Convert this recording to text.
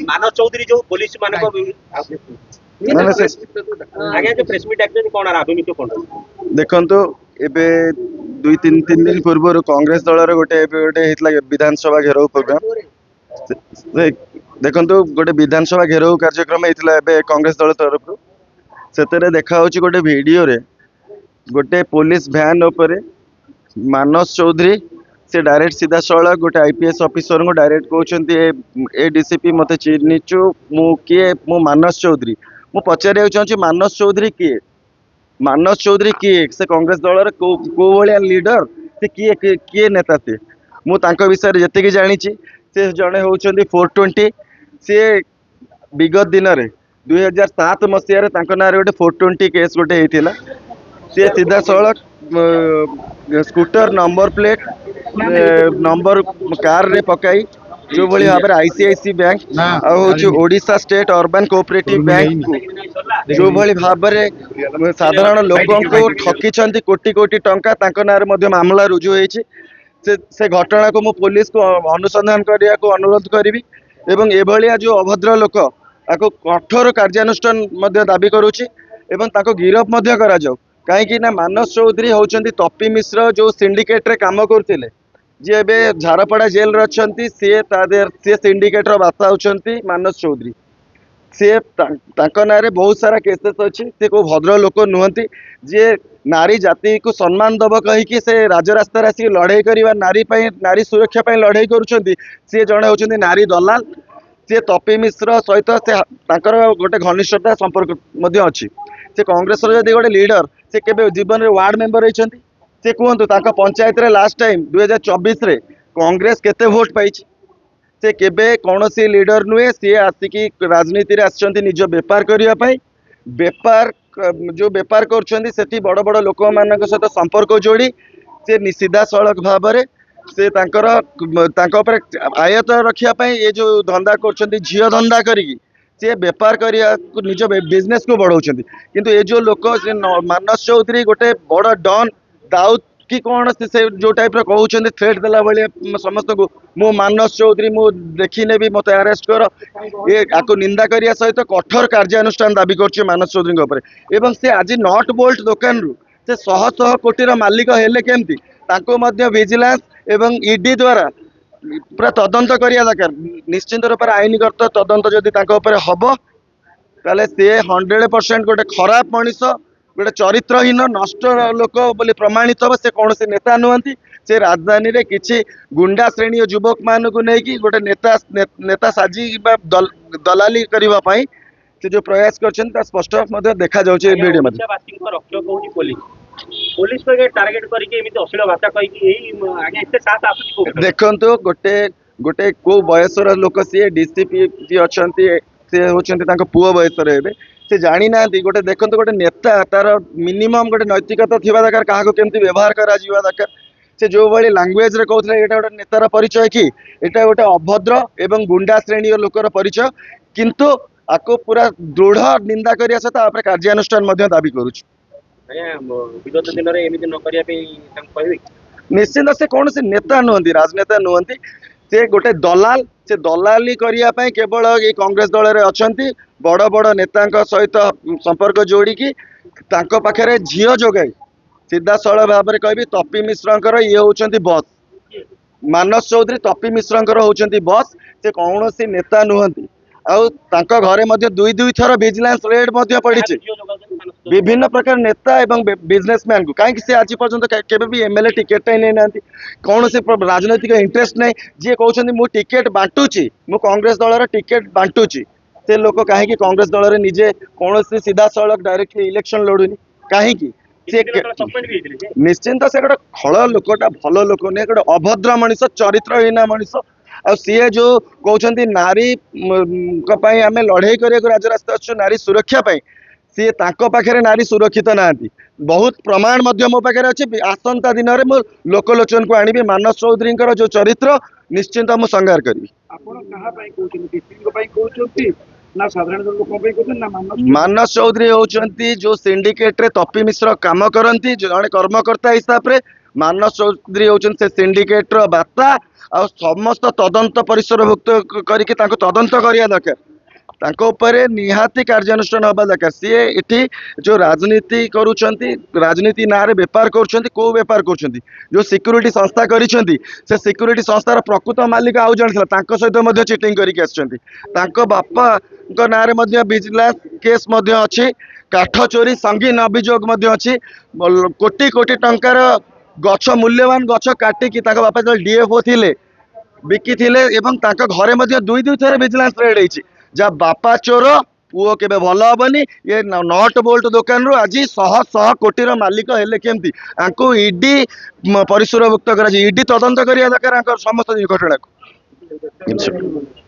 मानस चौधरी जो पुलिस मानक आज्ञा जो प्रेस मीट एक्चुअली कोन राजनीति कोन देखंतु एबे 2-3 दिन पूर्व कांग्रेस दलर गोटे होता विधानसभा घेराव प्रोग्राम देखंतु गोटे विधानसभा घेराव कार्यक्रम होता कांग्रेस दल तरफ से देखा गोटे वीडियो रे गोटे पुलिस भैन उपरे मानस चौधरी से डायरेक्ट सीधा सड़क गोटे आईपीएस ऑफिसर को डायरेक्ट कहते ए डीसीपी मत चिन्हीचु मु किए मु मानस चौधरी मु पचार चाहूँ मानस चौधरी किए मानस चौधरी किए से कांग्रेस दल को भाया लीडर से किए किए नेता से मुझे विषय जी जानी से जड़े होती 420 सी विगत दिन में 2007 मसीह ना गोटे 420 केस गोटे होता सी सीधा सड़क scooter number plate number car रे पकाई जो भली भाव में ICICI bank Odisha state urban cooperative bank जो भली भाव में साधारण लोकों को ठकी कोटी कोटी टंका ना मामला रुजु होईछि से घटना को मु पुलिस को अनुसंधान करिया को अनुरोध करी एवं एभलिया जो अभद्र लोक आपको कठोर कार्यानुष्ठान दाबी करुछि एवं ताको गिरफ मध्य करा जाऊ कहीं ना मानस चौधरी होउछंती तपी मिश्र जो सिंडिकेट रे काम करथिले जी एबे झारपड़ा जेल रे अछंती सी सिंडिकेट रो बासा होउछंती मानस चौधरी सी तांको नारे बहुत सारा केसेस अच्छी से को भद्र लोक नुहंती जे नारी जाति को सम्मान दब कहीकि से राजरास्ता आसिक लड़ाई करवा नारी सुरक्षा पाई लड़ाई करुछंती सी जणे होउछंती नारी दलाल सी तपी मिश्र सहित से तांकर गोटे घनिष्ठता संपर्क मध्य अछि से कांग्रेस जदि गोटे लीडर से केबे जीवन में वार्ड मेंबर होइछंती से कहतु पंचायत रे लास्ट टाइम 2024 रे कांग्रेस केते वोट पाई से केबे कौन सी लीडर नुहे सी आसिकी राजनीति रे आछंती निज बेपार करिया पाई बेपार जो बेपार करछंती सेठी बड़ बड़ लोक मानक सहित संपर्क जोड़ी से सीधा सड़क भाव में से तांकर आयत रखिया पाई ये जो धंदा करछंती झियो धंदा करिकी सी बेपार करिया निज बिजनेस को बढ़ाउछंती किंतु ये जो लोक मानस चौधरी गोटे बड़ डन दाऊद कि कौन से जो टाइप कहते थ्रेट देला भाई समस्त को मु मानस चौधरी मु देखी ने भी मत अरेस्ट कर ये निंदा करिया सहित कठोर कार्यानुष्ठान दाबी कर मानस चौधरी एवं से आज नट बोल्ट दुकान रु से शह शह कोटीर मालिक हेले केमती विजिलेंस एवं ईडी द्वारा पूरा तदंत करिया दरकार निश्चिंत रूप से आईनगत तदंत जदि हम ताले से 100% गोटे खराब मनीष गोटे चरित्रहीन नष्ट लोक बोली प्रमाणित हम से कौन से नेता नुहंती से राजधानी रे किछि गुंडा श्रेणी युवक मान को लेकिन गोटे नेता साजी दलाली करबा पई से जो प्रयास करछन ता स्पष्ट देखा जाउछे वीडियो में रक्षक होची पुलिस को टारगेट करके एमिति अश्लील भाषा कहि कि एही आगे एते साथ आसुची देखंतु गोटे गोटे को बयसर लोक सी डीसीपी जी अछंती से होछंती तांको पुओ बयसर हेबे से जानी ना गोटे देखते गोटे नेता तार मिनिमम गोटे नैतिकता थी दरकार क्या केमती व्यवहार करा दरकार से जो भाई लांगुएज रे कहते यहाँ गोटे नेतार परिचय कि यहाँ गोटे अभद्र एवं गुंडा श्रेणी लोकर परिचय किंतु आपको पूरा दृढ़ निंदा करिया सहित कार्यानुष्ठान दाबी करुच्छ विगत दिन में एमती न करिया निश्चिंत से कौन से नेता नुहंती राजनेता नुहंती से गोटे दलाल से दलाली करिया पई केवल ये कांग्रेस दल रे अछंती बड़ बड़ नेता सहित संपर्क जोड़िकी तांको पाखरे झियो जोगाई सीधा सरल भाव में कहबी तपी मिश्रंकर ये होउछंती बस मानस चौधरी तपी मिश्रंकर होउछंती बस से कौन सी नेता नुहंती आउ तांको घरे मध्य दुई थर विजिलेंस रेड मध्य पड़ी विभिन्न प्रकार नेता एवं बिजनेसमैन को कहीं से आज पर्यंत केबे भी एमएलए टिकेट नहीं ना कौन से राजनैतिक इंटरेस्ट नहीं जी कहते मु टिकेट बांटुची मु कांग्रेस दल टिकेट बांटुची से लोक कहीं कांग्रेस दल रे निजे कौन से सीधा सड़क डायरेक्टली इलेक्शन लड़ुनी कहीं निश्चिंत से गोटे खल लोकटा भल लोक नहीं गोटे अभद्र मनीष चरित्रहीन मनीष आ सी जो कहते नारी आम लड़ाई करिया राजरास्ता अच्छु नारी सुरक्षा पाई सी तांको पाखरे नारी सुरक्षित नांती बहुत प्रमाण मो पाखे अच्छे आसंता दिन में मो लोकलोचन को आनी मानस चौधरी जो चरित्र निश्चिंत मु संगार करी मानस चौधरी होउछंती जो सिंडिकेट रे तपी मिश्र काम करती जड़े कर्मकर्ता हिसाब से ମାନସ ଚୌଧୁରୀ होउछन से सिंडिकेट रो बार्ता आ समस्त तदंत परिसरभुक्त करिके तांको तदंत करिया दरकार तांको उपरे निहाती कार्यानुष्ठान हवा दरकार सी एठी जो राजनीति करूछंती राजनीति नारे व्यापार करूछंती को व्यापार करूछंती जो सिक्यूरिटी संस्था करिछंती से सिक्यूरिटी संस्थार प्रकृत मालिक आउ जण थिला तांको सहित मध्ये चिटिंग करिके आछंती तांको बापा को नारे मध्ये विजिलेंस केस मध्ये अछि काठ चोरी संगीन अभियोग मध्ये अछि कोटी कोटी टंकार गछ मूल्यवान गछ काटिकी तांको बापा जो डीएफओ थिले बिकी थिले एवं तांको घरे मध्ये दुई दुई थरे विजिलेंस रेड होईछि जा बापा चोर पुओ केबे भल हबनी ये नट बोल्ट दुकान रु आज शह शह कोटीर मालिक हेले केमती आंको ईडी परिसरभुक्त करा ईडी तदंत करिया दरकार समस्त घटना को